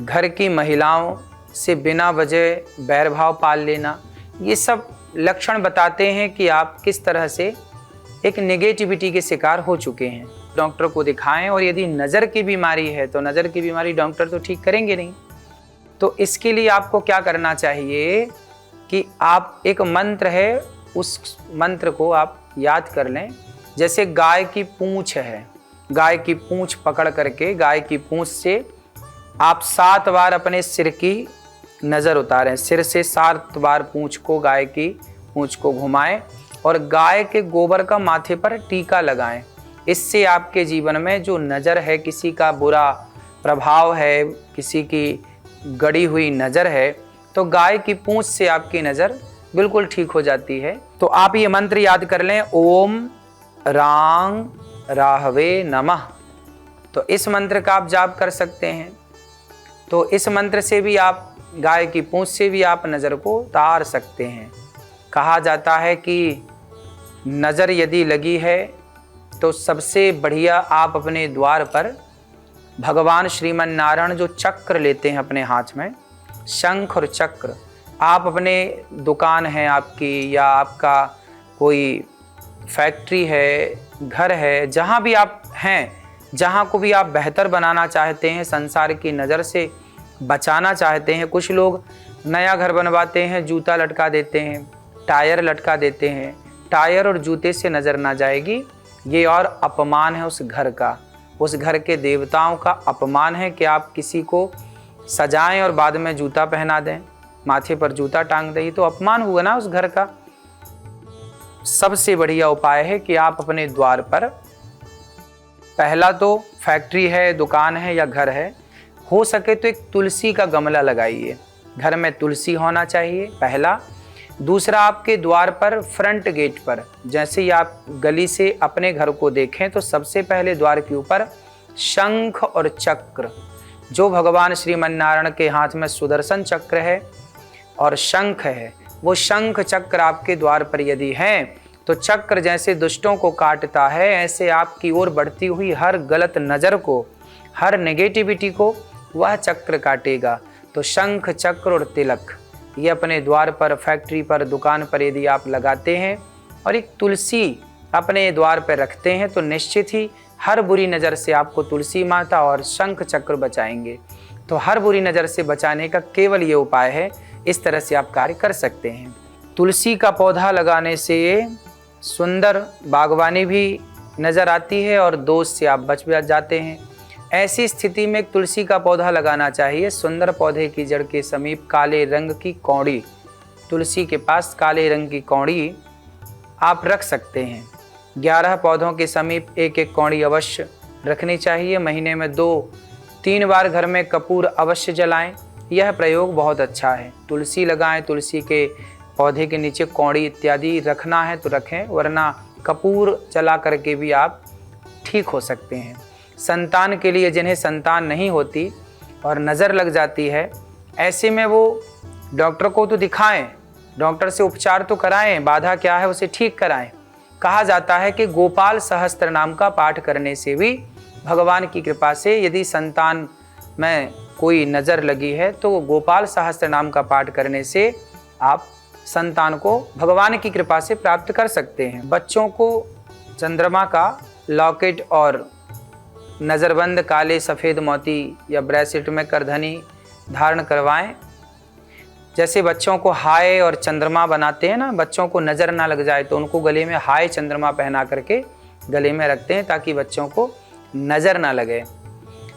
घर की महिलाओं से बिना वजह बैरभाव पाल लेना, ये सब लक्षण बताते हैं कि आप किस तरह से एक नेगेटिविटी के शिकार हो चुके हैं। डॉक्टर को दिखाएं, और यदि नज़र की बीमारी है तो नज़र की बीमारी डॉक्टर तो ठीक करेंगे नहीं। तो इसके लिए आपको क्या करना चाहिए कि आप एक मंत्र है, उस मंत्र को आप याद कर लें। जैसे गाय की पूंछ है, गाय की पूंछ पकड़ करके गाय की पूंछ से आप 7 बार अपने सिर की नज़र उतारें, सिर से 7 बार पूंछ को, गाय की पूंछ को घुमाएं और गाय के गोबर का माथे पर टीका लगाएं। इससे आपके जीवन में जो नज़र है, किसी का बुरा प्रभाव है, किसी की गड़ी हुई नज़र है, तो गाय की पूंछ से आपकी नज़र बिल्कुल ठीक हो जाती है। तो आप ये मंत्र याद कर लें, ओम रांग राहवे नमः। तो इस मंत्र का आप जाप कर सकते हैं। तो इस मंत्र से भी आप, गाय की पूंछ से भी आप नज़र को उतार सकते हैं। कहा जाता है कि नज़र यदि लगी है तो सबसे बढ़िया आप अपने द्वार पर भगवान श्रीमन नारायण जो चक्र लेते हैं अपने हाथ में, शंख और चक्र, आप अपने दुकान है आपकी, या आपका कोई फैक्ट्री है, घर है, जहाँ भी आप हैं, जहाँ को भी आप बेहतर बनाना चाहते हैं, संसार की नज़र से बचाना चाहते हैं। कुछ लोग नया घर बनवाते हैं, जूता लटका देते हैं, टायर लटका देते हैं। टायर और जूते से नज़र ना जाएगी, ये और अपमान है उस घर का, उस घर के देवताओं का अपमान है कि आप किसी को सजाएं और बाद में जूता पहना दें, माथे पर जूता टांग दें, तो अपमान हुआ ना उस घर का। सबसे बढ़िया उपाय है कि आप अपने द्वार पर, पहला तो फैक्ट्री है, दुकान है या घर है, हो सके तो एक तुलसी का गमला लगाइए। घर में तुलसी होना चाहिए पहला। दूसरा, आपके द्वार पर फ्रंट गेट पर, जैसे ही आप गली से अपने घर को देखें तो सबसे पहले द्वार के ऊपर शंख और चक्र, जो भगवान श्रीमन नारायण के हाथ में सुदर्शन चक्र है और शंख है, वो शंख चक्र आपके द्वार पर यदि हैं तो चक्र जैसे दुष्टों को काटता है, ऐसे आपकी ओर बढ़ती हुई हर गलत नज़र को, हर नेगेटिविटी को वह चक्र काटेगा। तो शंख चक्र और तिलक ये अपने द्वार पर, फैक्ट्री पर, दुकान पर यदि आप लगाते हैं और एक तुलसी अपने द्वार पर रखते हैं तो निश्चित ही हर बुरी नज़र से आपको तुलसी माता और शंख चक्र बचाएंगे। तो हर बुरी नज़र से बचाने का केवल ये उपाय है, इस तरह से आप कार्य कर सकते हैं। तुलसी का पौधा लगाने से सुंदर बागवानी भी नज़र आती है और दोष से आप बच जाते हैं। ऐसी स्थिति में एक तुलसी का पौधा लगाना चाहिए। सुंदर पौधे की जड़ के समीप काले रंग की कौड़ी, तुलसी के पास काले रंग की कौड़ी आप रख सकते हैं। 11 पौधों के समीप एक एक कौड़ी अवश्य रखनी चाहिए। महीने में 2-3 बार घर में कपूर अवश्य जलाएं, यह प्रयोग बहुत अच्छा है। तुलसी लगाएं, तुलसी के पौधे के नीचे कौड़ी इत्यादि रखना है तो रखें, वरना कपूर जला करके भी आप ठीक हो सकते हैं। संतान के लिए, जिन्हें संतान नहीं होती और नज़र लग जाती है, ऐसे में वो डॉक्टर को तो दिखाएं, डॉक्टर से उपचार तो कराएं, बाधा क्या है उसे ठीक कराएं। कहा जाता है कि गोपाल सहस्त्र नाम का पाठ करने से भी भगवान की कृपा से, यदि संतान में कोई नज़र लगी है तो गोपाल सहस्त्र नाम का पाठ करने से आप संतान को भगवान की कृपा से प्राप्त कर सकते हैं। बच्चों को चंद्रमा का लॉकेट और नज़रबंद काले सफ़ेद मोती या ब्रेसलेट में करधनी धारण करवाएं। जैसे बच्चों को हाय और चंद्रमा बनाते हैं ना, बच्चों को नज़र ना लग जाए तो उनको गले में हाय चंद्रमा पहना करके गले में रखते हैं ताकि बच्चों को नज़र ना लगे।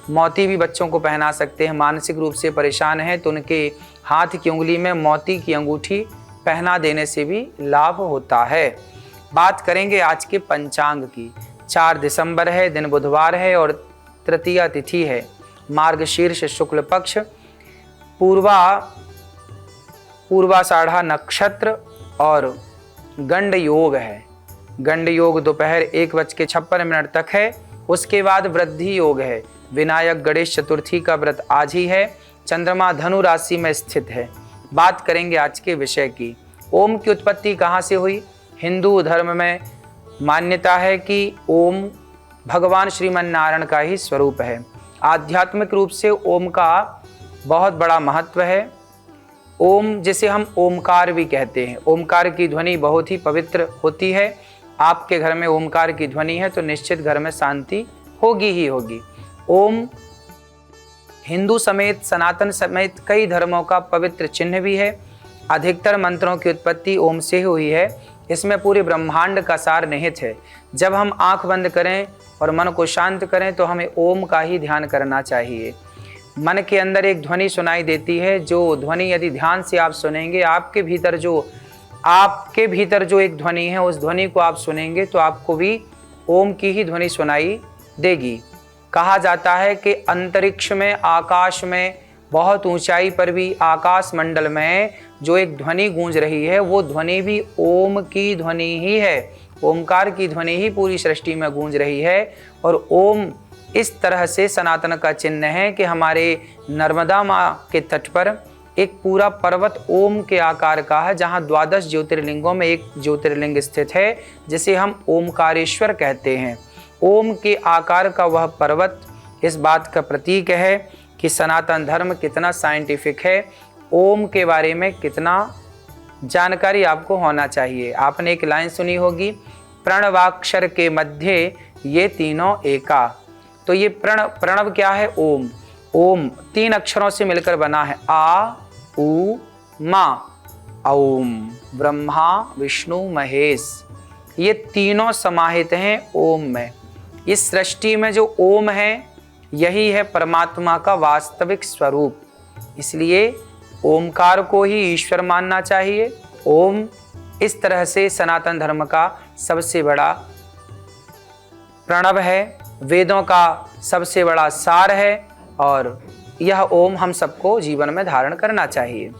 मोती भी बच्चों को पहना सकते हैं। मानसिक रूप से परेशान हैं तो उनके हाथ की उंगली में मोती की अंगूठी पहना देने से भी लाभ होता है। बात करेंगे आज के पंचांग की। 4 दिसंबर है, दिन बुधवार है और तृतीया तिथि है, मार्गशीर्ष शुक्ल पक्ष, पूर्वाषाढ़ा नक्षत्र और गंड योग है। गंड योग दोपहर 1:56 तक है। उसके बाद वृद्धि योग है। विनायक गणेश चतुर्थी का व्रत आज ही है। चंद्रमा धनु राशि में स्थित है। बात करेंगे आज के विषय की। ओम की उत्पत्ति कहाँ से हुई? हिंदू धर्म में मान्यता है कि ओम भगवान श्रीमन नारायण का ही स्वरूप है। आध्यात्मिक रूप से ओम का बहुत बड़ा महत्व है। ओम जिसे हम ओमकार भी कहते हैं, ओमकार की ध्वनि बहुत ही पवित्र होती है। आपके घर में ओमकार की ध्वनि है तो निश्चित घर में शांति होगी ही होगी। ओम हिंदू समेत सनातन समेत कई धर्मों का पवित्र चिन्ह भी है। अधिकतर मंत्रों की उत्पत्ति ओम से हुई है। इसमें पूरे ब्रह्मांड का सार निहित है। जब हम आंख बंद करें और मन को शांत करें तो हमें ओम का ही ध्यान करना चाहिए। मन के अंदर एक ध्वनि सुनाई देती है, जो ध्वनि यदि ध्यान से आप सुनेंगे, आपके भीतर जो एक ध्वनि है, उस ध्वनि को आप सुनेंगे तो आपको भी ओम की ही ध्वनि सुनाई देगी। कहा जाता है कि अंतरिक्ष में, आकाश में, बहुत ऊंचाई पर भी आकाश मंडल में जो एक ध्वनि गूंज रही है, वो ध्वनि भी ओम की ध्वनि ही है। ओमकार की ध्वनि ही पूरी सृष्टि में गूंज रही है। और ओम इस तरह से सनातन का चिन्ह है कि हमारे नर्मदा माँ के तट पर एक पूरा पर्वत ओम के आकार का है, जहाँ 12 ज्योतिर्लिंगों में एक ज्योतिर्लिंग स्थित है, जिसे हम ओमकारेश्वर कहते हैं। ओम के आकार का वह पर्वत इस बात का प्रतीक है कि सनातन धर्म कितना साइंटिफिक है, ओम के बारे में कितना जानकारी आपको होना चाहिए। आपने एक लाइन सुनी होगी, प्रणवाक्षर के मध्य ये तीनों एका। तो ये प्रणव क्या है? ओम। ओम 3 अक्षरों से मिलकर बना है, आ उ मा। ओम ब्रह्मा विष्णु महेश, ये तीनों समाहित हैं ओम में। इस सृष्टि में जो ओम है, यही है परमात्मा का वास्तविक स्वरूप। इसलिए ओमकार को ही ईश्वर मानना चाहिए। ओम इस तरह से सनातन धर्म का सबसे बड़ा प्रणव है, वेदों का सबसे बड़ा सार है, और यह ओम हम सबको जीवन में धारण करना चाहिए।